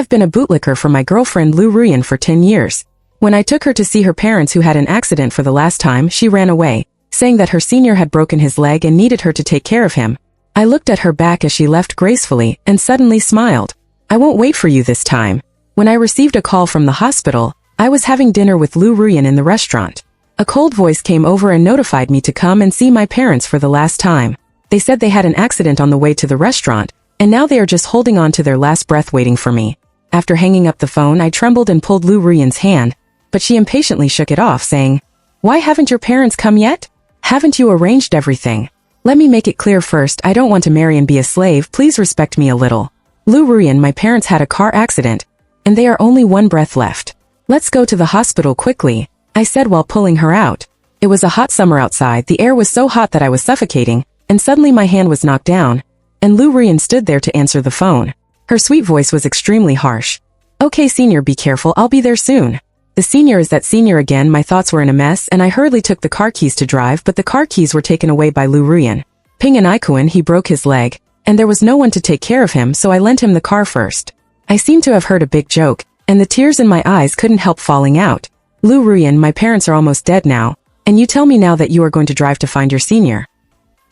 have been a bootlicker for my girlfriend Liu Ruyan for 10 years. When I took her to see her parents who had an accident for the last time, she ran away, saying that her senior had broken his leg and needed her to take care of him. I looked at her back as she left gracefully and suddenly smiled. I won't wait for you this time. When I received a call from the hospital, I was having dinner with Liu Ruyan in the restaurant. A cold voice came over and notified me to come and see my parents for the last time. They said they had an accident on the way to the restaurant, and now they are just holding on to their last breath waiting for me. After hanging up the phone, I trembled and pulled Liu Ruyan's hand, but she impatiently shook it off, saying, "Why haven't your parents come yet? Haven't you arranged everything? Let me make it clear first, I don't want to marry and be a slave, please respect me a little. Liu Ruyan, my parents had a car accident, and they are only one breath left. Let's go to the hospital quickly," I said while pulling her out. It was a hot summer outside, the air was so hot that I was suffocating, and suddenly my hand was knocked down, and Liu Ruyan stood there to answer the phone. Her sweet voice was extremely harsh. "Okay senior, be careful, I'll be there soon." The senior is that senior again. My thoughts were in a mess and I hurriedly took the car keys to drive, but the car keys were taken away by Liu Ruyan. Ping and Ikuan, he broke his leg, and there was no one to take care of him, so I lent him the car first. I seemed to have heard a big joke, and the tears in my eyes couldn't help falling out. "Liu Ruyan, my parents are almost dead now, and you tell me now that you are going to drive to find your senior."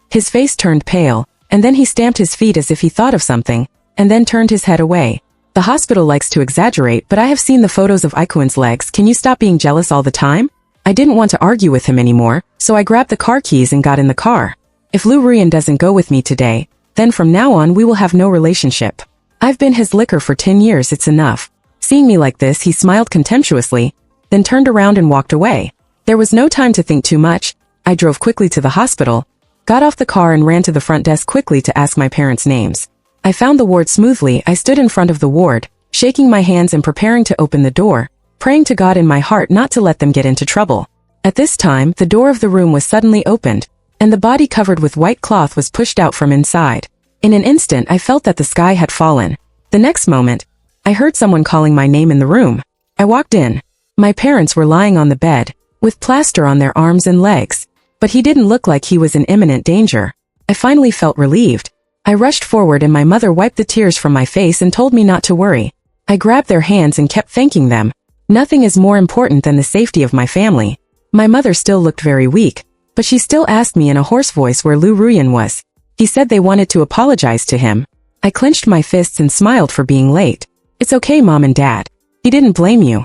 His face turned pale, and then he stamped his feet as if he thought of something, and then turned his head away. The hospital likes to exaggerate, but I have seen the photos of Ikuan's legs. Can you stop being jealous all the time? I didn't want to argue with him anymore, so I grabbed the car keys and got in the car. If Liu Ruyan doesn't go with me today, then from now on we will have no relationship. I've been his licker for 10 years, it's enough. Seeing me like this, he smiled contemptuously, then turned around and walked away. There was no time to think too much. I drove quickly to the hospital, got off the car and ran to the front desk quickly to ask my parents' names. I found the ward smoothly. I stood in front of the ward, shaking my hands and preparing to open the door, praying to God in my heart not to let them get into trouble. At this time, the door of the room was suddenly opened, and the body covered with white cloth was pushed out from inside. In an instant, I felt that the sky had fallen. The next moment, I heard someone calling my name in the room. I walked in. My parents were lying on the bed, with plaster on their arms and legs, but he didn't look like he was in imminent danger. I finally felt relieved. I rushed forward and my mother wiped the tears from my face and told me not to worry. I grabbed their hands and kept thanking them. Nothing is more important than the safety of my family. My mother still looked very weak, but she still asked me in a hoarse voice where Liu Ruyan was. He said they wanted to apologize to him. I clenched my fists and smiled for being late. "It's okay, Mom and Dad. He didn't blame you."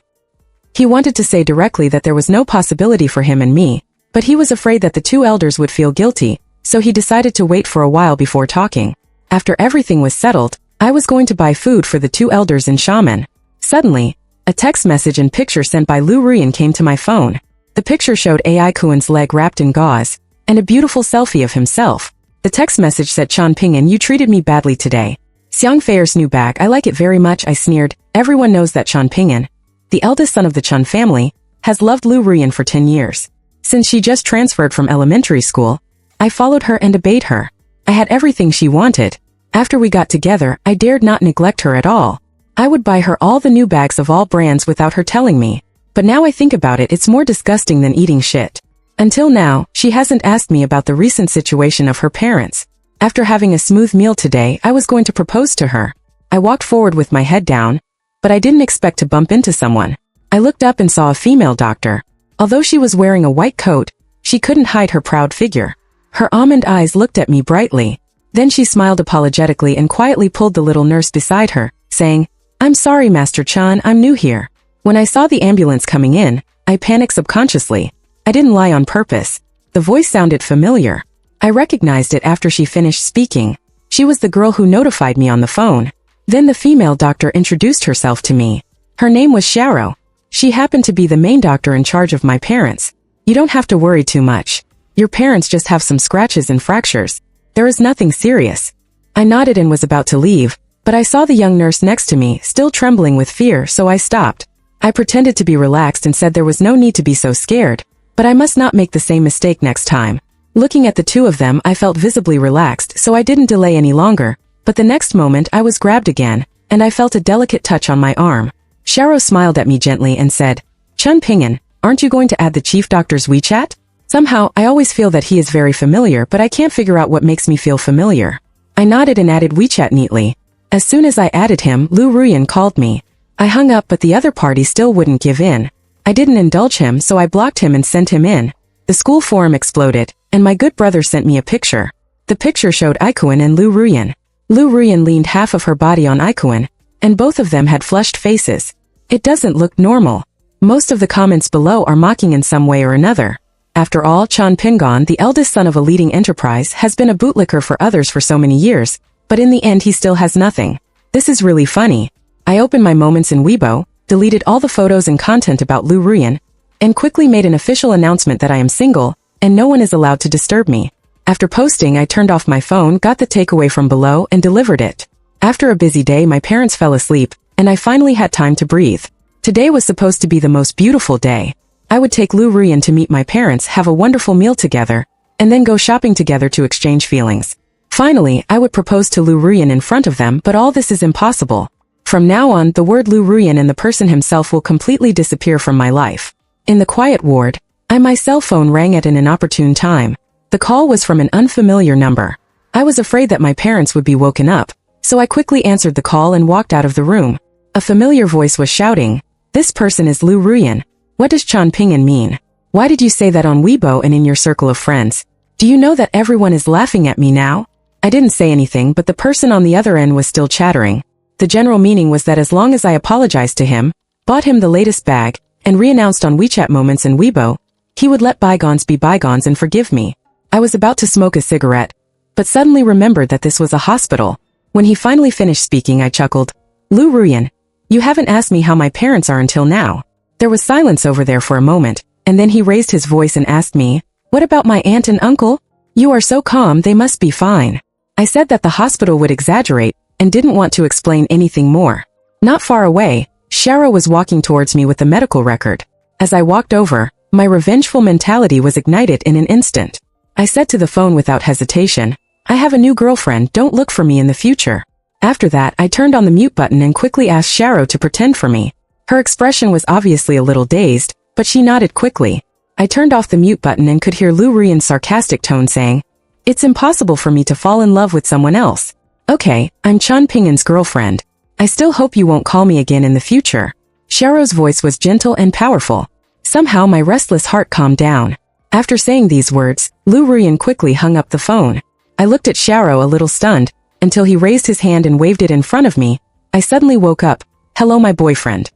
He wanted to say directly that there was no possibility for him and me, but he was afraid that the two elders would feel guilty, so he decided to wait for a while before talking. After everything was settled, I was going to buy food for the two elders in Xiamen. Suddenly, a text message and picture sent by Liu Ruyan came to my phone. The picture showed Ikuan's leg wrapped in gauze, and a beautiful selfie of himself. The text message said, "Chan Ping'an, you treated me badly today. Xiang Feier's new bag, I like it very much," I sneered. Everyone knows that Chan Ping'an, the eldest son of the Chan family, has loved Liu Ruyan for 10 years. Since she just transferred from elementary school, I followed her and obeyed her. I had everything she wanted. After we got together, I dared not neglect her at all. I would buy her all the new bags of all brands without her telling me. But now I think about it, it's more disgusting than eating shit. Until now, she hasn't asked me about the recent situation of her parents. After having a smooth meal today, I was going to propose to her. I walked forward with my head down, but I didn't expect to bump into someone. I looked up and saw a female doctor. Although she was wearing a white coat, she couldn't hide her proud figure. Her almond eyes looked at me brightly. Then she smiled apologetically and quietly pulled the little nurse beside her, saying, "I'm sorry, Master Chan, I'm new here." When I saw the ambulance coming in, I panicked subconsciously. I didn't lie on purpose. The voice sounded familiar. I recognized it after she finished speaking. She was the girl who notified me on the phone. Then the female doctor introduced herself to me. Her name was Xiao. She happened to be the main doctor in charge of my parents. "You don't have to worry too much. Your parents just have some scratches and fractures. There is nothing serious." I nodded and was about to leave, but I saw the young nurse next to me, still trembling with fear, so I stopped. I pretended to be relaxed and said there was no need to be so scared, but I must not make the same mistake next time. Looking at the two of them, I felt visibly relaxed, so I didn't delay any longer, but the next moment I was grabbed again, and I felt a delicate touch on my arm. Xiao smiled at me gently and said, "Chan Ping'an, aren't you going to add the chief doctor's WeChat?" Somehow, I always feel that he is very familiar, but I can't figure out what makes me feel familiar. I nodded and added WeChat neatly. As soon as I added him, Liu Ruyan called me. I hung up, but the other party still wouldn't give in. I didn't indulge him, so I blocked him and sent him in. The school forum exploded, and my good brother sent me a picture. The picture showed Ikuan and Liu Ruyan. Liu Ruyan leaned half of her body on Ikuan, and both of them had flushed faces. It doesn't look normal. Most of the comments below are mocking in some way or another. After all, Chan Pingon, the eldest son of a leading enterprise, has been a bootlicker for others for so many years, but in the end he still has nothing. This is really funny. I opened my moments in Weibo, deleted all the photos and content about Liu Ruyan, and quickly made an official announcement that I am single, and no one is allowed to disturb me. After posting, I turned off my phone, got the takeaway from below, and delivered it. After a busy day, my parents fell asleep, and I finally had time to breathe. Today was supposed to be the most beautiful day. I would take Liu Ruyan to meet my parents, have a wonderful meal together, and then go shopping together to exchange feelings. Finally, I would propose to Liu Ruyan in front of them, but all this is impossible. From now on, the word Liu Ruyan and the person himself will completely disappear from my life. In the quiet ward, my cell phone rang at an inopportune time. The call was from an unfamiliar number. I was afraid that my parents would be woken up, so I quickly answered the call and walked out of the room. A familiar voice was shouting, "This person is Liu Ruyan. What does Chan Pingon mean? Why did you say that on Weibo and in your circle of friends? Do you know that everyone is laughing at me now?" I didn't say anything, but the person on the other end was still chattering. The general meaning was that as long as I apologized to him, bought him the latest bag, and re-announced on WeChat Moments and Weibo, he would let bygones be bygones and forgive me. I was about to smoke a cigarette, but suddenly remembered that this was a hospital. When he finally finished speaking, I chuckled. "Liu Ruyan, you haven't asked me how my parents are until now." There was silence over there for a moment, and then he raised his voice and asked me, "What about my aunt and uncle? You are so calm, they must be fine." I said that the hospital would exaggerate, and didn't want to explain anything more. Not far away, Sharo was walking towards me with the medical record. As I walked over, my revengeful mentality was ignited in an instant. I said to the phone without hesitation, "I have a new girlfriend, don't look for me in the future." After that, I turned on the mute button and quickly asked Sharo to pretend for me. Her expression was obviously a little dazed, but she nodded quickly. I turned off the mute button and could hear Liu Ruyan's sarcastic tone saying, "It's impossible for me to fall in love with someone else. Okay, I'm Chan Pingon's girlfriend. I still hope you won't call me again in the future." Sharo's voice was gentle and powerful. Somehow my restless heart calmed down. After saying these words, Liu Ruyan quickly hung up the phone. I looked at Sharo a little stunned, until he raised his hand and waved it in front of me. I suddenly woke up. "Hello, my boyfriend."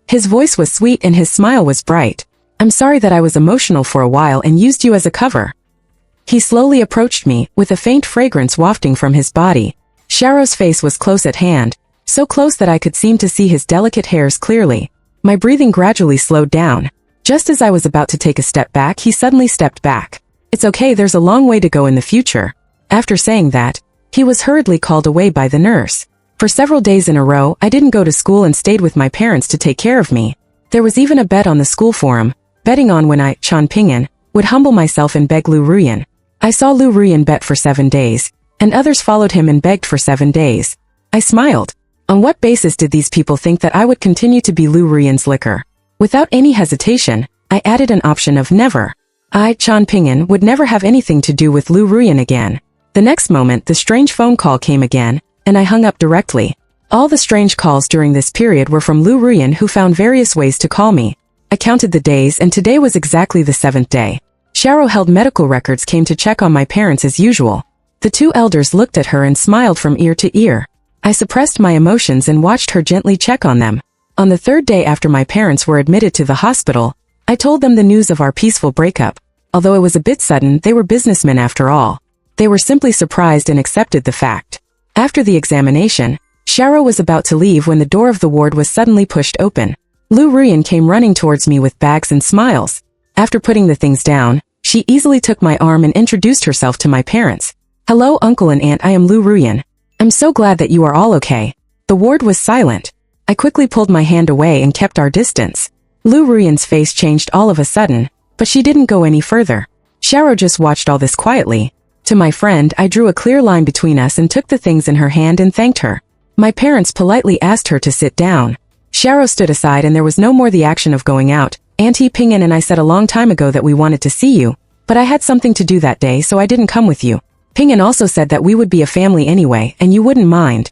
His voice was sweet and his smile was bright. "I'm sorry that I was emotional for a while and used you as a cover." He slowly approached me, with a faint fragrance wafting from his body. Sharo's face was close at hand, so close that I could seem to see his delicate hairs clearly. My breathing gradually slowed down. Just as I was about to take a step back, he suddenly stepped back. "It's okay, there's a long way to go in the future." After saying that, he was hurriedly called away by the nurse. For several days in a row, I didn't go to school and stayed with my parents to take care of me. There was even a bet on the school forum, betting on when I, Chan Pingon, would humble myself and beg Liu Ruyan. I saw Liu Ruyan bet for 7 days, and others followed him and begged for 7 days. I smiled. On what basis did these people think that I would continue to be Liu Ruyan's licker? Without any hesitation, I added an option of never. I, Chan Pingon, would never have anything to do with Liu Ruyan again. The next moment, the strange phone call came again, and I hung up directly. All the strange calls during this period were from Liu Ruyan, who found various ways to call me. I counted the days, and today was exactly the 7th day. Sharo held medical records, came to check on my parents as usual. The two elders looked at her and smiled from ear to ear. I suppressed my emotions and watched her gently check on them. On the 3rd day after my parents were admitted to the hospital, I told them the news of our peaceful breakup. Although it was a bit sudden, they were businessmen after all. They were simply surprised and accepted the fact. After the examination, Sharo was about to leave when the door of the ward was suddenly pushed open. Liu Ruyan came running towards me with bags and smiles. After putting the things down, she easily took my arm and introduced herself to my parents. "Hello, uncle and aunt, I am Liu Ruyan. I'm so glad that you are all okay." The ward was silent. I quickly pulled my hand away and kept our distance. Liu Ruyan's face changed all of a sudden, but she didn't go any further. Sharo just watched all this quietly. To my friend, I drew a clear line between us and took the things in her hand and thanked her. My parents politely asked her to sit down. Sharo stood aside and there was no more the action of going out. "Auntie Pingon and I said a long time ago that we wanted to see you, but I had something to do that day, so I didn't come with you. Pingon also said that we would be a family anyway and you wouldn't mind."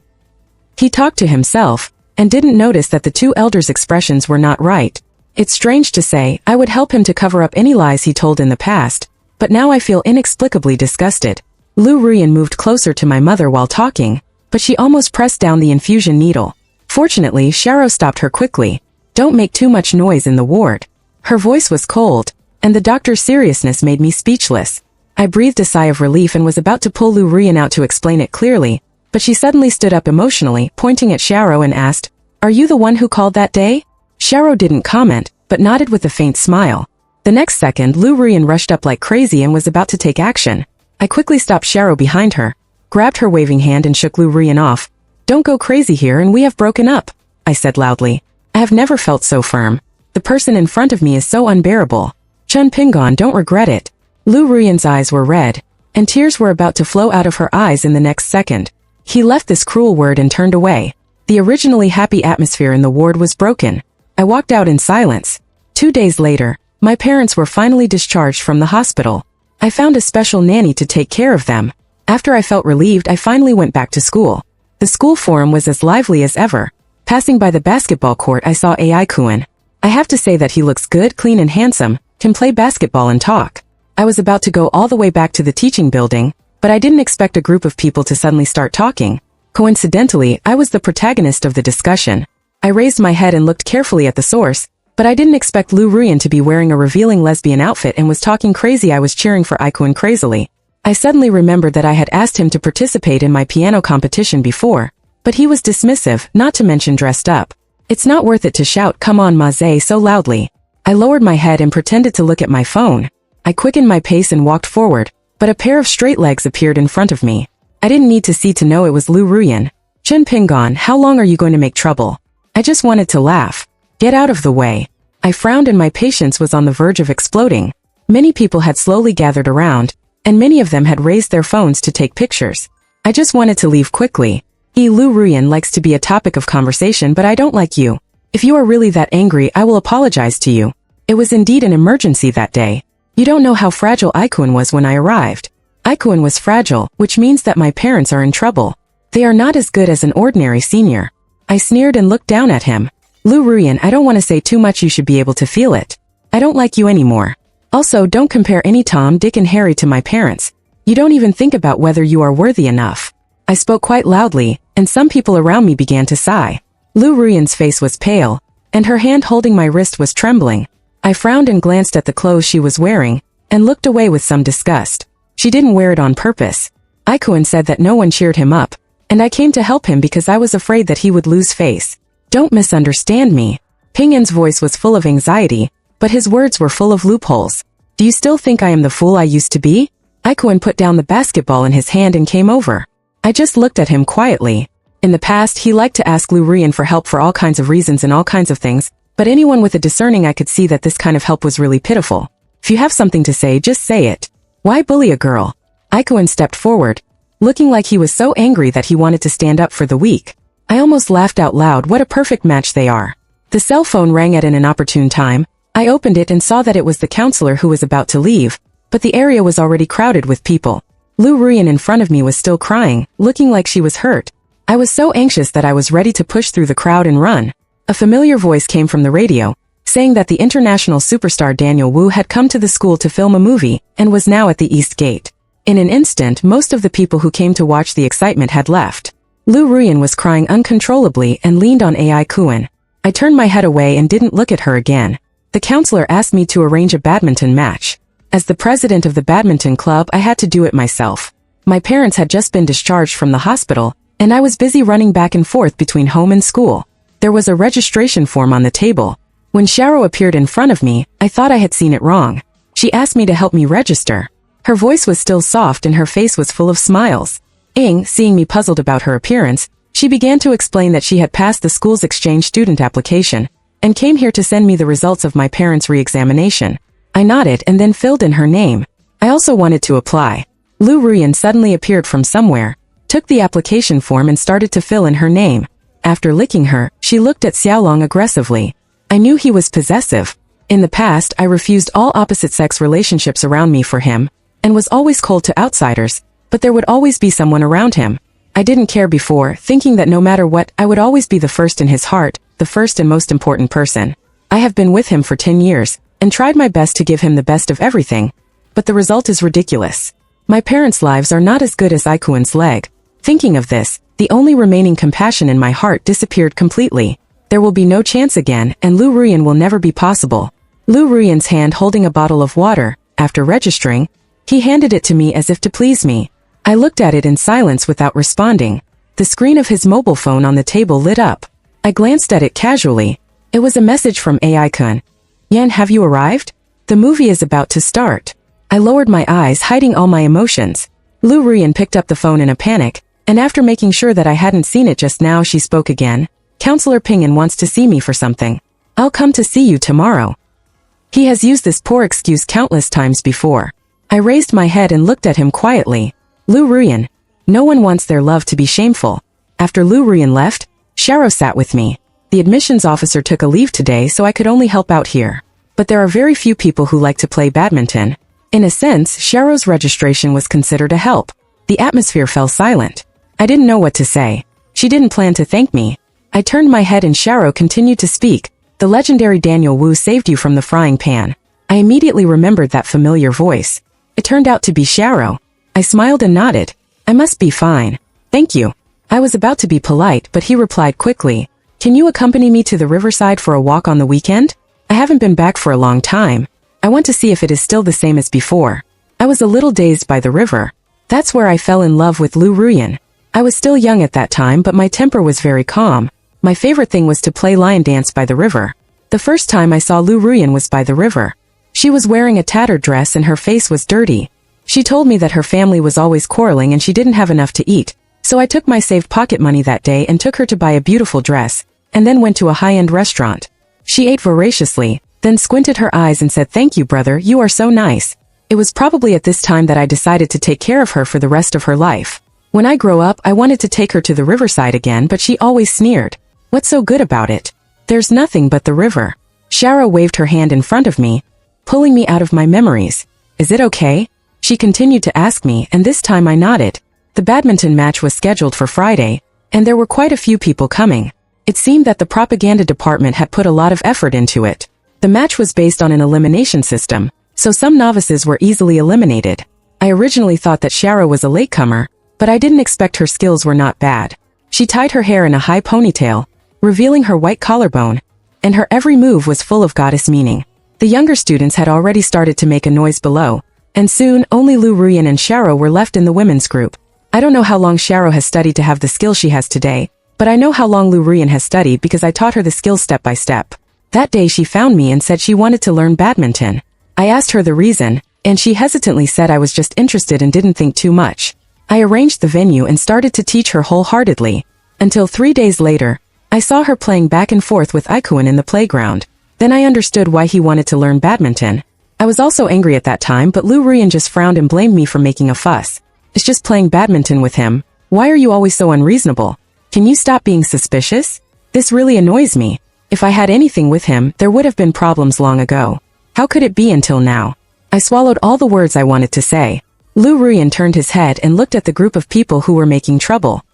He talked to himself, and didn't notice that the two elders' expressions were not right. It's strange to say, I would help him to cover up any lies he told in the past, but now I feel inexplicably disgusted. Liu Ruyan moved closer to my mother while talking, but she almost pressed down the infusion needle. Fortunately, Sharo stopped her quickly. Don't make too much noise in the ward. Her voice was cold, and the doctor's seriousness made me speechless. I breathed a sigh of relief and was about to pull Liu Ruyan out to explain it clearly, but she suddenly stood up emotionally, pointing at Sharo and asked, "Are you the one who called that day?" Sharo didn't comment, but nodded with a faint smile. The next second, Liu Ruyan rushed up like crazy and was about to take action. I quickly stopped Sharo behind her, grabbed her waving hand and shook Liu Ruyan off. "Don't go crazy here and we have broken up," I said loudly. I have never felt so firm. The person in front of me is so unbearable. Chun Pingon, don't regret it. Liu Ruyan's eyes were red, and tears were about to flow out of her eyes in the next second. He left this cruel word and turned away. The originally happy atmosphere in the ward was broken. I walked out in silence. 2 days later, my parents were finally discharged from the hospital. I found a special nanny to take care of them. After I felt relieved, I finally went back to school. The school forum was as lively as ever. Passing by the basketball court, I saw AI-kun. I have to say that he looks good, clean and handsome, can play basketball and talk. I was about to go all the way back to the teaching building, but I didn't expect a group of people to suddenly start talking. Coincidentally, I was the protagonist of the discussion. I raised my head and looked carefully at the source, but I didn't expect Liu Ruyan to be wearing a revealing lesbian outfit and was talking crazy. I was cheering for AI-kun crazily. I suddenly remembered that I had asked him to participate in my piano competition before, but he was dismissive, not to mention dressed up. It's not worth it to shout "Come on Maze" so loudly. I lowered my head and pretended to look at my phone. I quickened my pace and walked forward, but a pair of straight legs appeared in front of me. I didn't need to see to know it was Liu Ruyan. "Chun Pingon, how long are you going to make trouble?" I just wanted to laugh. "Get out of the way." I frowned and my patience was on the verge of exploding. Many people had slowly gathered around, and many of them had raised their phones to take pictures. I just wanted to leave quickly. Liu Ruyan likes to be a topic of conversation, but I don't like you. If you are really that angry, I will apologize to you. It was indeed an emergency that day. You don't know how fragile AI-kun was when I arrived. AI-kun was fragile, which means that my parents are in trouble. They are not as good as an ordinary senior. I sneered and looked down at him. "Liu Ruyan, I don't want to say too much, you should be able to feel it. I don't like you anymore. Also, don't compare any Tom, Dick and Harry to my parents. You don't even think about whether you are worthy enough." I spoke quite loudly, and some people around me began to sigh. Liu Ruyan's face was pale, and her hand holding my wrist was trembling. I frowned and glanced at the clothes she was wearing, and looked away with some disgust. She didn't wear it on purpose. AI-kun said that no one cheered him up, and I came to help him because I was afraid that he would lose face. Don't misunderstand me. Pingin's voice was full of anxiety, but his words were full of loopholes. Do you still think I am the fool I used to be? AI-kun put down the basketball in his hand and came over. I just looked at him quietly. In the past, he liked to ask Liu Ruyan for help for all kinds of reasons and all kinds of things, but anyone with a discerning eye could see that this kind of help was really pitiful. If you have something to say, just say it. Why bully a girl? AI-kun stepped forward, looking like he was so angry that he wanted to stand up for the weak. I almost laughed out loud. What a perfect match they are. The cell phone rang at an inopportune time. I opened it and saw that it was the counselor who was about to leave, but the area was already crowded with people. Liu Ruyan in front of me was still crying, looking like she was hurt. I was so anxious that I was ready to push through the crowd and run. A familiar voice came from the radio, saying that the international superstar Daniel Wu had come to the school to film a movie, and was now at the East Gate. In an instant, most of the people who came to watch the excitement had left. Liu Ruyan was crying uncontrollably and leaned on AI-kun. I turned my head away and didn't look at her again. The counselor asked me to arrange a badminton match. As the president of the badminton club, I had to do it myself. My parents had just been discharged from the hospital, and I was busy running back and forth between home and school. There was a registration form on the table. When Sharo appeared in front of me, I thought I had seen it wrong. She asked me to help me register. Her voice was still soft and her face was full of smiles. Seeing me puzzled about her appearance, she began to explain that she had passed the school's exchange student application, and came here to send me the results of my parents' re-examination. I nodded and then filled in her name. I also wanted to apply. Liu Ruyan suddenly appeared from somewhere, took the application form and started to fill in her name. After licking her, she looked at Xiaolong aggressively. I knew he was possessive. In the past, I refused all opposite-sex relationships around me for him, and was always cold to outsiders, but there would always be someone around him. I didn't care before, thinking that no matter what, I would always be the first in his heart, the first and most important person. I have been with him for 10 years, and tried my best to give him the best of everything. But the result is ridiculous. My parents' lives are not as good as Ikuen's leg. Thinking of this, the only remaining compassion in my heart disappeared completely. There will be no chance again, and Liu Ruyan will never be possible. Liu Ruyan's hand holding a bottle of water, after registering, he handed it to me as if to please me. I looked at it in silence without responding. The screen of his mobile phone on the table lit up. I glanced at it casually. It was a message from AI-kun. Yan, have you arrived? The movie is about to start. I lowered my eyes, hiding all my emotions. Liu Ruyan picked up the phone in a panic, and after making sure that I hadn't seen it just now, she spoke again. Counselor Ping'an wants to see me for something. I'll come to see you tomorrow. He has used this poor excuse countless times before. I raised my head and looked at him quietly. Liu Ruyan. No one wants their love to be shameful. After Liu Ruyan left, Sharo sat with me. The admissions officer took a leave today, so I could only help out here. But there are very few people who like to play badminton. In a sense, Sharo's registration was considered a help. The atmosphere fell silent. I didn't know what to say. She didn't plan to thank me. I turned my head and Sharo continued to speak. The legendary Daniel Wu saved you from the frying pan. I immediately remembered that familiar voice. It turned out to be Sharo. I smiled and nodded. I must be fine. Thank you. I was about to be polite, but he replied quickly. Can you accompany me to the riverside for a walk on the weekend? I haven't been back for a long time. I want to see if it is still the same as before. I was a little dazed by the river. That's where I fell in love with Liu Ruyan. I was still young at that time, but my temper was very calm. My favorite thing was to play lion dance by the river. The first time I saw Liu Ruyan was by the river. She was wearing a tattered dress and her face was dirty. She told me that her family was always quarreling and she didn't have enough to eat. So I took my saved pocket money that day and took her to buy a beautiful dress, and then went to a high-end restaurant. She ate voraciously, then squinted her eyes and said, "Thank you, brother, you are so nice." It was probably at this time that I decided to take care of her for the rest of her life. When I grow up, I wanted to take her to the riverside again, but she always sneered. What's so good about it? There's nothing but the river. Sharo waved her hand in front of me, pulling me out of my memories. Is it okay? She continued to ask me, and this time I nodded. The badminton match was scheduled for Friday, and there were quite a few people coming. It seemed that the propaganda department had put a lot of effort into it. The match was based on an elimination system, so some novices were easily eliminated. I originally thought that Sharo was a latecomer, but I didn't expect her skills were not bad. She tied her hair in a high ponytail, revealing her white collarbone, and her every move was full of goddess meaning. The younger students had already started to make a noise below, and soon only Liu Ruyan and Sharo were left in the women's group. I don't know how long Sharo has studied to have the skill she has today, but I know how long Liu Ruyan has studied because I taught her the skills step by step. That day she found me and said she wanted to learn badminton. I asked her the reason, and she hesitantly said I was just interested and didn't think too much. I arranged the venue and started to teach her wholeheartedly. Until 3 days later, I saw her playing back and forth with Ikuen in the playground. Then I understood why he wanted to learn badminton. I was also angry at that time, but Liu Ruyan just frowned and blamed me for making a fuss. It's just playing badminton with him. Why are you always so unreasonable? Can you stop being suspicious? This really annoys me. If I had anything with him, there would have been problems long ago. How could it be until now? I swallowed all the words I wanted to say. Liu Ruyan turned his head and looked at the group of people who were making trouble.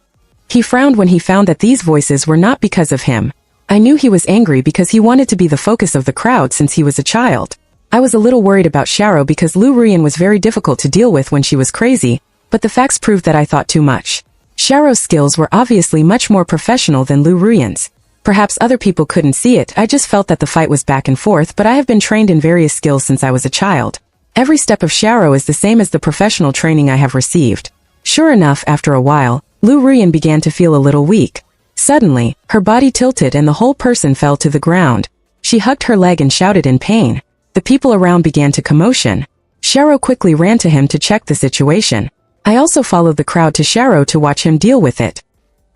He frowned when he found that these voices were not because of him. I knew he was angry because he wanted to be the focus of the crowd since he was a child. I was a little worried about Sharo because Liu Ruyan was very difficult to deal with when she was crazy, but the facts proved that I thought too much. Sharo's skills were obviously much more professional than Liu Ruyan's. Perhaps other people couldn't see it, I just felt that the fight was back and forth, but I have been trained in various skills since I was a child. Every step of Sharo is the same as the professional training I have received. Sure enough, after a while, Liu Ruyan began to feel a little weak. Suddenly, her body tilted and the whole person fell to the ground. She hugged her leg and shouted in pain. The people around began to commotion. Sharo quickly ran to him to check the situation. I also followed the crowd to Sharo to watch him deal with it.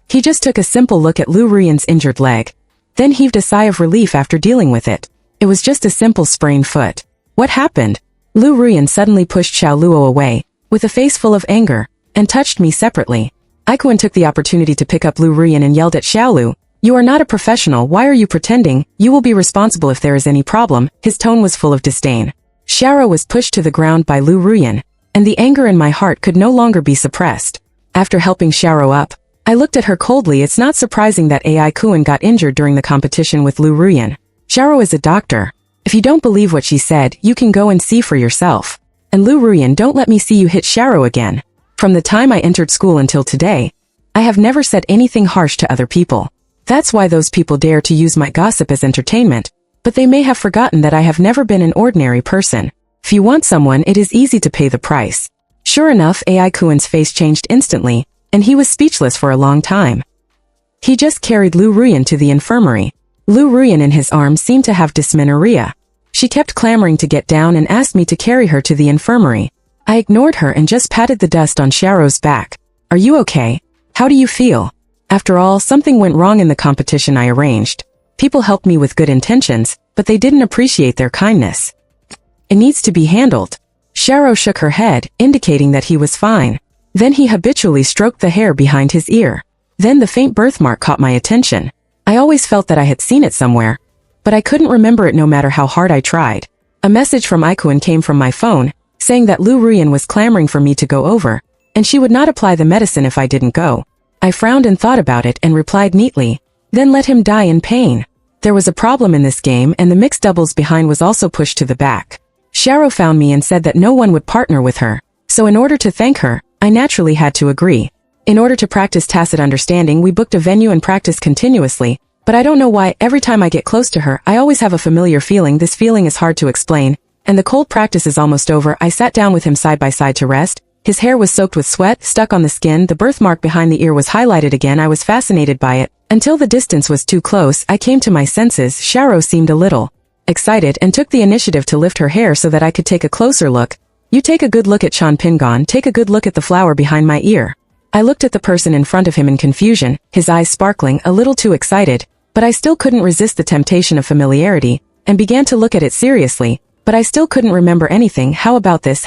He just took a simple look at Liu Ruyan's injured leg, then heaved a sigh of relief after dealing with it. It was just a simple sprained foot. What happened? Liu Ruyan suddenly pushed Xiao Luo away, with a face full of anger, and touched me separately. Ikuen took the opportunity to pick up Liu Ruyan and yelled at Xiao Lu, "You are not a professional, why are you pretending? You will be responsible if there is any problem." His tone was full of disdain. Sharo was pushed to the ground by Liu Ruyan, and the anger in my heart could no longer be suppressed. After helping Xiaoro up, I looked at her coldly. It's not surprising that AI Kuan got injured during the competition with Liu Ruyan. Xiaoro is a doctor. If you don't believe what she said, you can go and see for yourself. And Liu Ruyan, don't let me see you hit Xiaoro again. From the time I entered school until today, I have never said anything harsh to other people. That's why those people dare to use my gossip as entertainment, but they may have forgotten that I have never been an ordinary person. If you want someone, it is easy to pay the price. Sure enough, AI Kuan's face changed instantly, and he was speechless for a long time. He just carried Liu Ruyan to the infirmary. Liu Ruyan in his arms seemed to have dysmenorrhea. She kept clamoring to get down and asked me to carry her to the infirmary. I ignored her and just patted the dust on Xiaoro's back. Are you okay? How do you feel? After all, something went wrong in the competition I arranged. People helped me with good intentions, but they didn't appreciate their kindness. It needs to be handled. Xiaoro shook her head, indicating that he was fine. Then he habitually stroked the hair behind his ear. Then the faint birthmark caught my attention. I always felt that I had seen it somewhere, but I couldn't remember it no matter how hard I tried. A message from Ikuan came from my phone, saying that Liu Ruyan was clamoring for me to go over, and she would not apply the medicine if I didn't go. I frowned and thought about it and replied neatly, then let him die in pain. There was a problem in this game and the mixed doubles behind was also pushed to the back. Xiaoro found me and said that no one would partner with her, so in order to thank her, I naturally had to agree. In order to practice tacit understanding, we booked a venue and practiced continuously, but I don't know why, every time I get close to her, I always have a familiar feeling. This feeling is hard to explain, and the cold practice is almost over. I sat down with him side by side to rest. His hair was soaked with sweat, stuck on the skin, the birthmark behind the ear was highlighted again. I was fascinated by it. Until the distance was too close, I came to my senses. Xiaoro seemed a little excited and took the initiative to lift her hair so that I could take a closer look. You take a good look at Chan Pingon, take a good look at the flower behind my ear. I looked at the person in front of him in confusion, his eyes sparkling, a little too excited, but I still couldn't resist the temptation of familiarity, and began to look at it seriously, but I still couldn't remember anything. How about this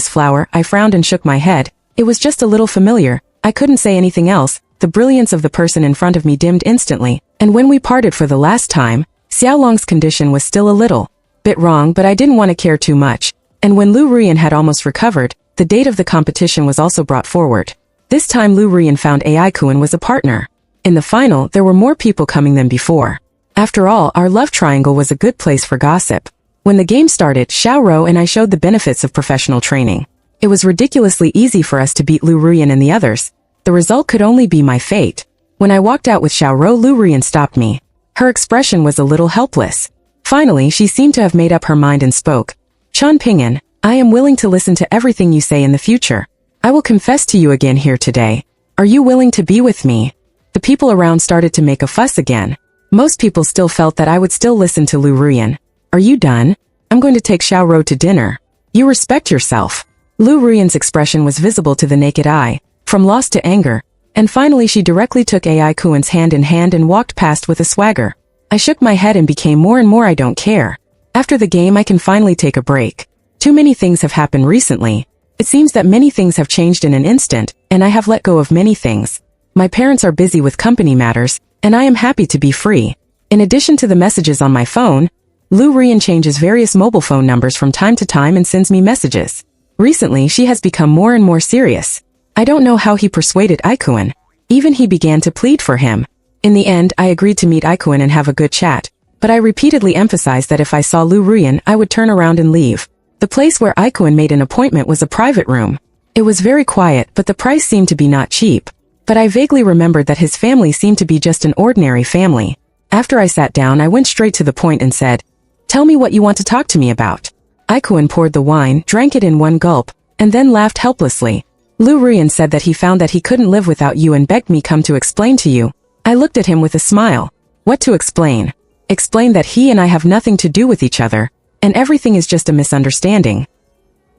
flower? I frowned and shook my head. It was just a little familiar. I couldn't say anything else. The brilliance of the person in front of me dimmed instantly, and when we parted for the last time, Xiaolong's condition was still a little bit wrong, but I didn't want to care too much. And when Liu Ruyan had almost recovered, the date of the competition was also brought forward. This time Liu Ruyan found AI Kuan was a partner. In the final, there were more people coming than before. After all, our love triangle was a good place for gossip. When the game started, Xiaoro and I showed the benefits of professional training. It was ridiculously easy for us to beat Liu Ruyan and the others. The result could only be my fate. When I walked out with Xiaoro, Liu Ruyan stopped me. Her expression was a little helpless. Finally, she seemed to have made up her mind and spoke. Chan Pingon, I am willing to listen to everything you say in the future. I will confess to you again here today. Are you willing to be with me? The people around started to make a fuss again. Most people still felt that I would still listen to Liu Ruyan. Are you done? I'm going to take Xiaoro to dinner. You respect yourself. Liu Ruyan's expression was visible to the naked eye, from loss to anger, and finally she directly took AI Kuan's hand in hand and walked past with a swagger. I shook my head and became more and more I don't care. After the game I can finally take a break. Too many things have happened recently. It seems that many things have changed in an instant, and I have let go of many things. My parents are busy with company matters, and I am happy to be free. In addition to the messages on my phone, Liu Ruyan changes various mobile phone numbers from time to time and sends me messages. Recently, she has become more and more serious. I don't know how he persuaded Ikuan. Even he began to plead for him. In the end, I agreed to meet Ikuan and have a good chat, but I repeatedly emphasized that if I saw Liu Ruyan, I would turn around and leave. The place where Ikuan made an appointment was a private room. It was very quiet, but the price seemed to be not cheap. But I vaguely remembered that his family seemed to be just an ordinary family. After I sat down, I went straight to the point and said, "Tell me what you want to talk to me about." Ikuan poured the wine, drank it in one gulp, and then laughed helplessly. Liu Ruyan said that he found that he couldn't live without you and begged me come to explain to you. I looked at him with a smile. What to explain? Explain that he and I have nothing to do with each other, and everything is just a misunderstanding.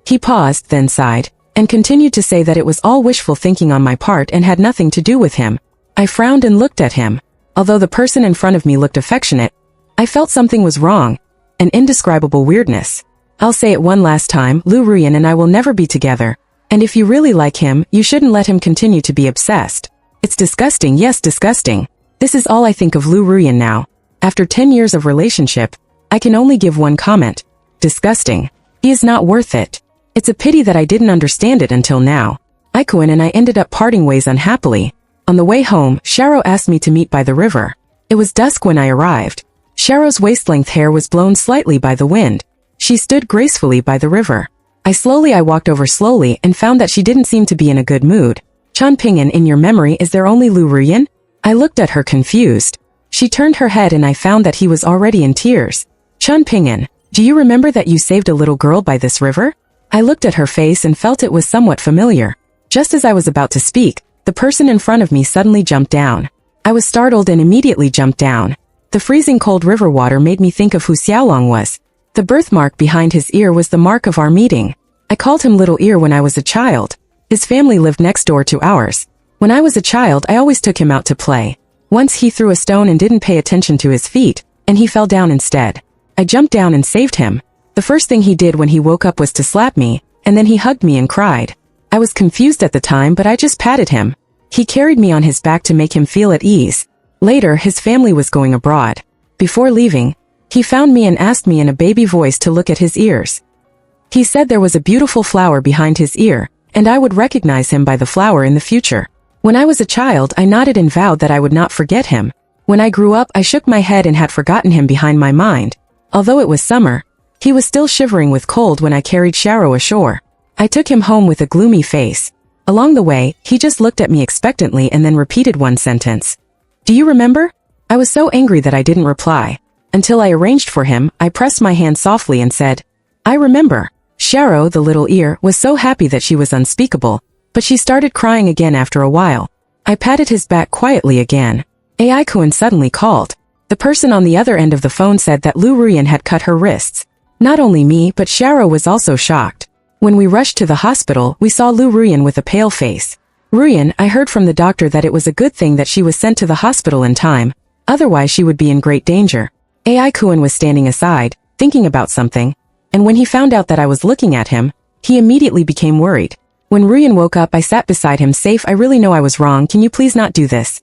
He paused, then sighed, and continued to say that it was all wishful thinking on my part and had nothing to do with him. I frowned and looked at him. Although the person in front of me looked affectionate, I felt something was wrong. An indescribable weirdness. I'll say it one last time, Liu Ruyan and I will never be together. And if you really like him, you shouldn't let him continue to be obsessed. It's disgusting, yes, disgusting. This is all I think of Liu Ruyan now. After 10 years of relationship, I can only give one comment. Disgusting. He is not worth it. It's a pity that I didn't understand it until now. Ikuin and I ended up parting ways unhappily. On the way home, Sharo asked me to meet by the river. It was dusk when I arrived. Sharo's waist-length hair was blown slightly by the wind. She stood gracefully by the river. I walked over slowly and found that she didn't seem to be in a good mood. Chan Ping'an, in your memory, is there only Liu Ruyan? I looked at her confused. She turned her head and I found that he was already in tears. Chan Ping'an, do you remember that you saved a little girl by this river? I looked at her face and felt it was somewhat familiar. Just as I was about to speak, the person in front of me suddenly jumped down. I was startled and immediately jumped down. The freezing cold river water made me think of who Xiaolong was. The birthmark behind his ear was the mark of our meeting. I called him Little Ear when I was a child. His family lived next door to ours. When I was a child, I always took him out to play. Once he threw a stone and didn't pay attention to his feet, and he fell down instead. I jumped down and saved him. The first thing he did when he woke up was to slap me, and then he hugged me and cried. I was confused at the time, but I just patted him. He carried me on his back to make him feel at ease. Later, his family was going abroad. Before leaving, he found me and asked me in a baby voice to look at his ears. He said there was a beautiful flower behind his ear, and I would recognize him by the flower in the future. When I was a child, I nodded and vowed that I would not forget him. When I grew up, I shook my head and had forgotten him behind my mind. Although it was summer, he was still shivering with cold when I carried Sharo ashore. I took him home with a gloomy face. Along the way, he just looked at me expectantly and then repeated one sentence. Do you remember? I was so angry that I didn't reply. Until I arranged for him, I pressed my hand softly and said, I remember. Sharo, the little ear, was so happy that she was unspeakable, but she started crying again after a while. I patted his back quietly again. Ikuin suddenly called. The person on the other end of the phone said that Liu Ruyan had cut her wrists. Not only me, but Sharo was also shocked. When we rushed to the hospital, we saw Liu Ruyan with a pale face. Ruyan, I heard from the doctor that it was a good thing that she was sent to the hospital in time, otherwise she would be in great danger. Ikuin was standing aside, thinking about something, and when he found out that I was looking at him, he immediately became worried. When Ruyan woke up, I sat beside him. Safe, I really know I was wrong, can you please not do this?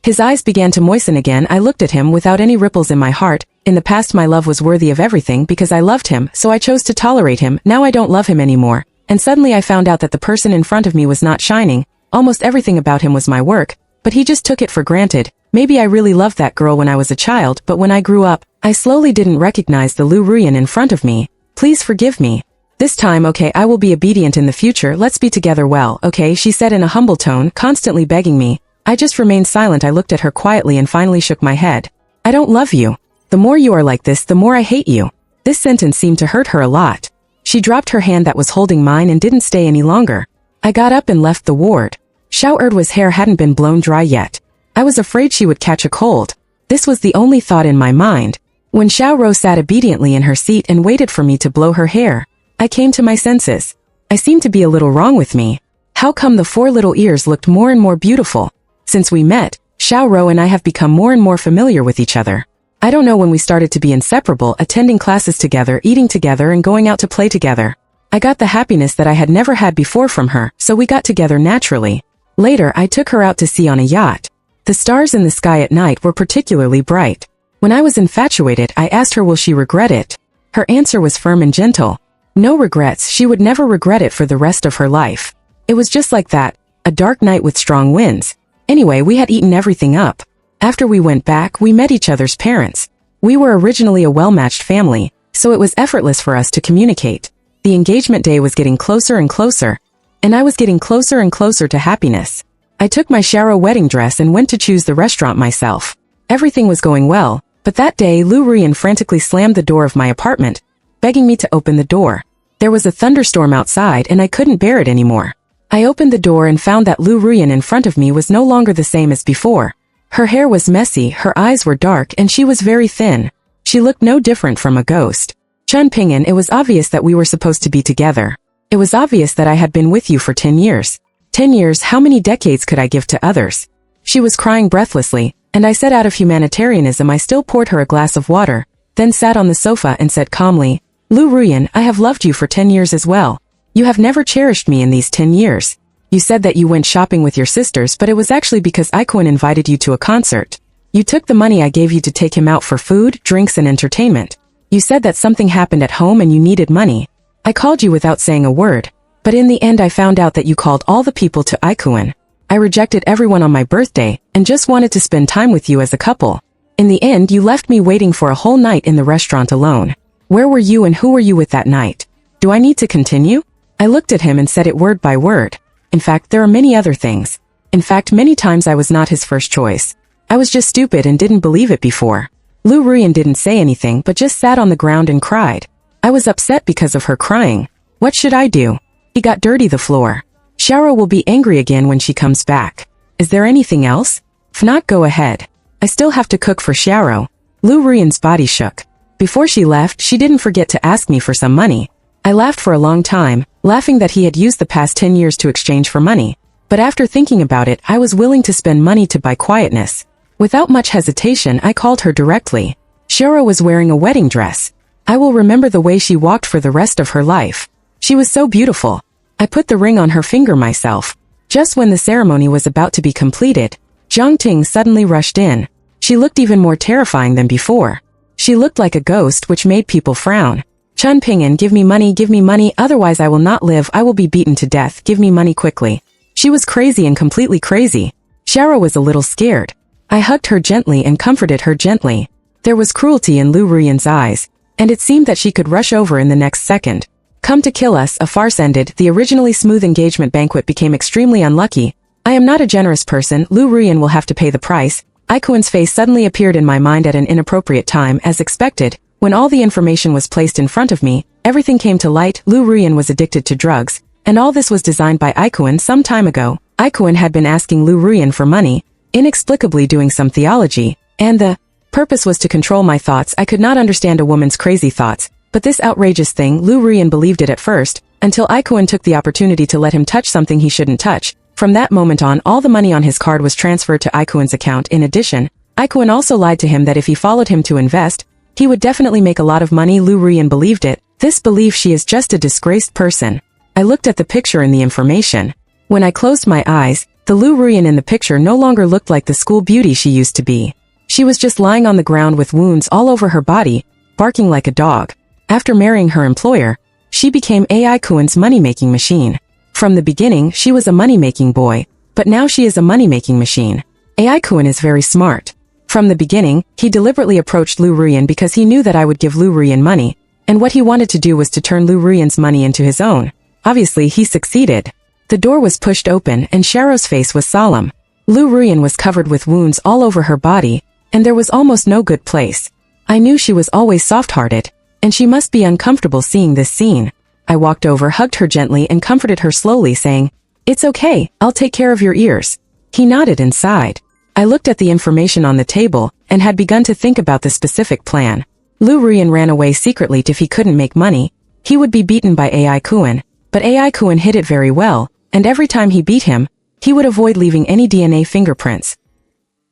His eyes began to moisten again. I looked at him without any ripples in my heart. In the past my love was worthy of everything because I loved him, so I chose to tolerate him. Now I don't love him anymore. And suddenly I found out that the person in front of me was not shining. Almost everything about him was my work, but he just took it for granted. Maybe I really loved that girl when I was a child, but when I grew up, I slowly didn't recognize the Liu Ruyan in front of me. Please forgive me. This time, okay, I will be obedient in the future. Let's be together well, okay, she said in a humble tone, constantly begging me. I just remained silent. I looked at her quietly and finally shook my head. I don't love you. The more you are like this, the more I hate you. This sentence seemed to hurt her a lot. She dropped her hand that was holding mine and didn't stay any longer. I got up and left the ward. Xiao Erdwa's hair hadn't been blown dry yet. I was afraid she would catch a cold. This was the only thought in my mind. When Xiao Ro sat obediently in her seat and waited for me to blow her hair, I came to my senses. I seemed to be a little wrong with me. How come the four little ears looked more and more beautiful? Since we met, Xiao Ro and I have become more and more familiar with each other. I don't know when we started to be inseparable, attending classes together, eating together and going out to play together. I got the happiness that I had never had before from her, so we got together naturally. Later, I took her out to sea on a yacht. The stars in the sky at night were particularly bright. When I was infatuated, I asked her will she regret it. Her answer was firm and gentle. No regrets, she would never regret it for the rest of her life. It was just like that, a dark night with strong winds. Anyway, we had eaten everything up. After we went back, we met each other's parents. We were originally a well-matched family, so it was effortless for us to communicate. The engagement day was getting closer and closer, and I was getting closer and closer to happiness. I took my Sharo wedding dress and went to choose the restaurant myself. Everything was going well, but that day Liu Ruyan frantically slammed the door of my apartment, begging me to open the door. There was a thunderstorm outside and I couldn't bear it anymore. I opened the door and found that Liu Ruyan in front of me was no longer the same as before. Her hair was messy, her eyes were dark, and she was very thin. She looked no different from a ghost. Chan Ping'an, it was obvious that we were supposed to be together. It was obvious that I had been with you for 10 years. 10 years, how many decades could I give to others? She was crying breathlessly, and I said out of humanitarianism I still poured her a glass of water, then sat on the sofa and said calmly, Liu Ruyan, I have loved you for 10 years as well. You have never cherished me in these 10 years. You said that you went shopping with your sisters, but it was actually because Ikuin invited you to a concert. You took the money I gave you to take him out for food, drinks and entertainment. You said that something happened at home and you needed money. I called you without saying a word. But in the end I found out that you called all the people to Ikuan. I rejected everyone on my birthday, and just wanted to spend time with you as a couple. In the end you left me waiting for a whole night in the restaurant alone. Where were you and who were you with that night? Do I need to continue? I looked at him and said it word by word. In fact, there are many other things. In fact, many times I was not his first choice. I was just stupid and didn't believe it before. Liu Ruyan didn't say anything but just sat on the ground and cried. I was upset because of her crying. What should I do? He got dirty the floor. Xiaoro will be angry again when she comes back. Is there anything else? If not, go ahead. I still have to cook for Xiaoro. Liu Ruyan's body shook. Before she left, she didn't forget to ask me for some money. I laughed for a long time, laughing that he had used the past 10 years to exchange for money. But after thinking about it, I was willing to spend money to buy quietness. Without much hesitation, I called her directly. Xiaoro was wearing a wedding dress. I will remember the way she walked for the rest of her life. She was so beautiful. I put the ring on her finger myself. Just when the ceremony was about to be completed, Zhang Ting suddenly rushed in. She looked even more terrifying than before. She looked like a ghost, which made people frown. Chun Ping'an, give me money, otherwise I will not live, I will be beaten to death, give me money quickly. She was crazy and completely crazy. Xiaoro was a little scared. I hugged her gently and comforted her gently. There was cruelty in Liu Ruyan's eyes, and it seemed that she could rush over in the next second. Come to kill us, a farce ended, the originally smooth engagement banquet became extremely unlucky. I am not a generous person, Liu Ruyan will have to pay the price. Ikuan's face suddenly appeared in my mind at an inappropriate time, as expected. When all the information was placed in front of me, everything came to light. Liu Ruyan was addicted to drugs, and all this was designed by Ikuan some time ago. Ikuan had been asking Liu Ruyan for money, inexplicably doing some theology, and the purpose was to control my thoughts. I could not understand a woman's crazy thoughts, but this outrageous thing, Liu Ruyan believed it at first, until Ikuan took the opportunity to let him touch something he shouldn't touch. From that moment on, all the money on his card was transferred to Ikuan's account. In addition, Ikuan also lied to him that if he followed him to invest, he would definitely make a lot of money. Liu Ruyan believed it. This belief, she is just a disgraced person. I looked at the picture in the information. When I closed my eyes, the Liu Ruyan in the picture no longer looked like the school beauty she used to be. She was just lying on the ground with wounds all over her body, barking like a dog. After marrying her employer, she became Ikuan's money-making machine. From the beginning, she was a money-making boy, but now she is a money-making machine. Ikuan is very smart. From the beginning, he deliberately approached Liu Ruyan because he knew that I would give Liu Ruyan money, and what he wanted to do was to turn Liu Ruyan's money into his own. Obviously, he succeeded. The door was pushed open and Xiaoro's face was solemn. Liu Ruyan was covered with wounds all over her body, and there was almost no good place. I knew she was always soft-hearted, and she must be uncomfortable seeing this scene. I walked over, hugged her gently, and comforted her slowly, saying, "It's okay, I'll take care of your ears." He nodded and sighed. I looked at the information on the table, and had begun to think about the specific plan. Liu Ruyan ran away secretly if he couldn't make money. He would be beaten by Ikuan, but Ikuan hid it very well, and every time he beat him, he would avoid leaving any DNA fingerprints.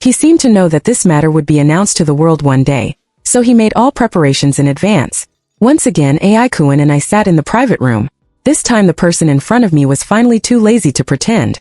He seemed to know that this matter would be announced to the world one day, so he made all preparations in advance. Once again, Ikuan and I sat in the private room. This time the person in front of me was finally too lazy to pretend.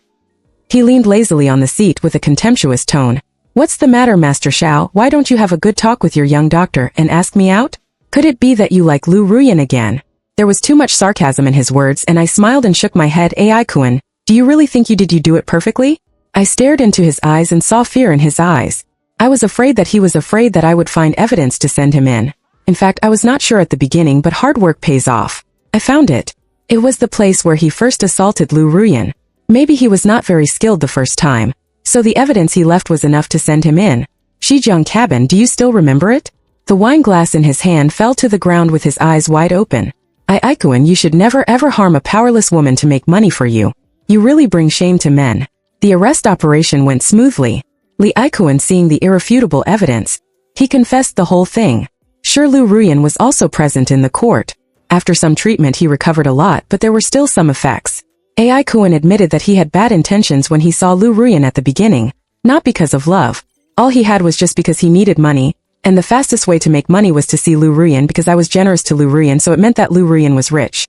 He leaned lazily on the seat with a contemptuous tone. "What's the matter, Master Xiao? Why don't you have a good talk with your young doctor and ask me out? Could it be that you like Liu Ruyan again?" There was too much sarcasm in his words, and I smiled and shook my head. Ikuan, do you really think you do it perfectly? I stared into his eyes and saw fear in his eyes. I was afraid that he was afraid that I would find evidence to send him in. In fact, I was not sure at the beginning, but hard work pays off. I found it. It was the place where he first assaulted Liu Ruyan. Maybe he was not very skilled the first time, so the evidence he left was enough to send him in. Shijiang cabin, do you still remember it? The wine glass in his hand fell to the ground with his eyes wide open. Ikuan, you should never ever harm a powerless woman to make money for you. You really bring shame to men. The arrest operation went smoothly. Li Ikuan, seeing the irrefutable evidence, he confessed the whole thing. Sure, Liu Ruyan was also present in the court. After some treatment he recovered a lot, but there were still some effects. Ikuan admitted that he had bad intentions when he saw Liu Ruyan at the beginning, not because of love. All he had was just because he needed money, and the fastest way to make money was to see Liu Ruyan because I was generous to Liu Ruyan, so it meant that Liu Ruyan was rich.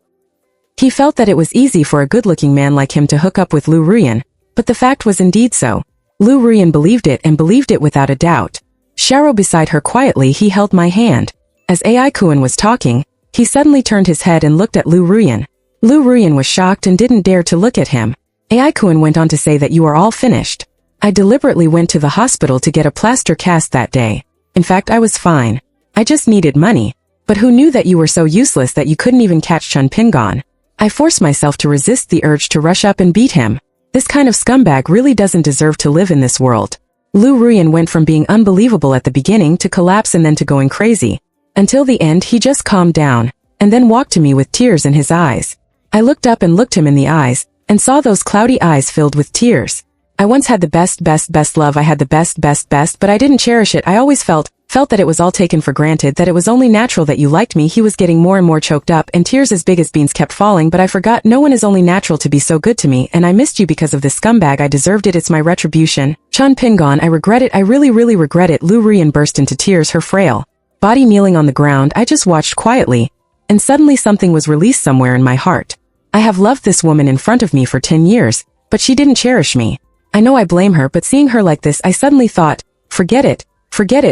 He felt that it was easy for a good-looking man like him to hook up with Liu Ruyan, but the fact was indeed so. Liu Ruyan believed it and believed it without a doubt. Xiaoro beside her quietly, he held my hand. As Ikuan was talking, he suddenly turned his head and looked at Liu Ruyan. Liu Ruyan was shocked and didn't dare to look at him. Ai-kun went on to say that you are all finished. I deliberately went to the hospital to get a plaster cast that day. In fact, I was fine. I just needed money. But who knew that you were so useless that you couldn't even catch Chun Pingon? I forced myself to resist the urge to rush up and beat him. This kind of scumbag really doesn't deserve to live in this world. Liu Ruyan went from being unbelievable at the beginning to collapse and then to going crazy. Until the end he just calmed down, and then walked to me with tears in his eyes. I looked up and looked him in the eyes, and saw those cloudy eyes filled with tears. I once had the best love, I had the best, but I didn't cherish it. I always felt that it was all taken for granted, that it was only natural that you liked me. He was getting more and more choked up, and tears as big as beans kept falling, but I forgot no one is only natural to be so good to me, and I missed you because of this scumbag. I deserved it, it's my retribution. Chun Pingon, I regret it, I really regret it. Liu Ruyan burst into tears, her frail body kneeling on the ground. I just watched quietly, and suddenly something was released somewhere in my heart. I have loved this woman in front of me for 10 years, but she didn't cherish me. I know I blame her, but seeing her like this, I suddenly thought, forget it.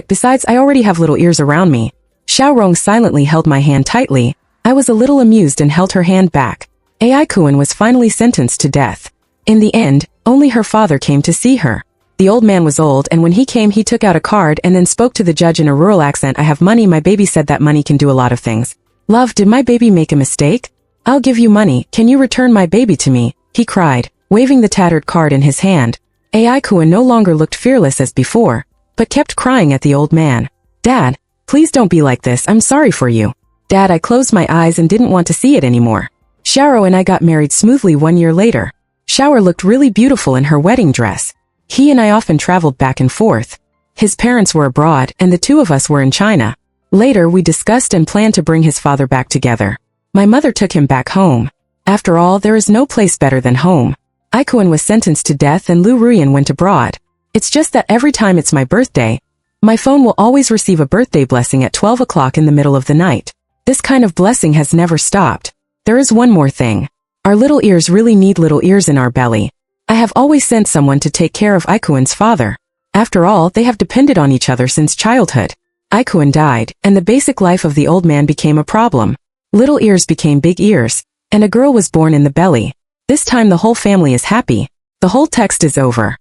Besides, I already have little ears around me. Xiaorong silently held my hand tightly. I was a little amused and held her hand back. Ai-kun was finally sentenced to death. In the end, only her father came to see her. The old man was old, and when he came he took out a card and then spoke to the judge in a rural accent. I have money, my baby said that money can do a lot of things. Love, did my baby make a mistake? I'll give you money, can you return my baby to me? He cried, waving the tattered card in his hand. Ai-kun no longer looked fearless as before, but kept crying at the old man. Dad, please don't be like this, I'm sorry for you. Dad, I closed my eyes and didn't want to see it anymore. Xiao and I got married smoothly 1 year later. Xiao looked really beautiful in her wedding dress. He and I often traveled back and forth. His parents were abroad, and the two of us were in China. Later, we discussed and planned to bring his father back together. My mother took him back home. After all, there is no place better than home. Ai-kun was sentenced to death and Liu Ruyan went abroad. It's just that every time it's my birthday, my phone will always receive a birthday blessing at 12 o'clock in the middle of the night. This kind of blessing has never stopped. There is one more thing. Our little ears really need little ears in our belly. I have always sent someone to take care of Ai-kun's father. After all, they have depended on each other since childhood. Ai-kun died, and the basic life of the old man became a problem. Little ears became big ears, and a girl was born in the belly. This time the whole family is happy. The whole text is over.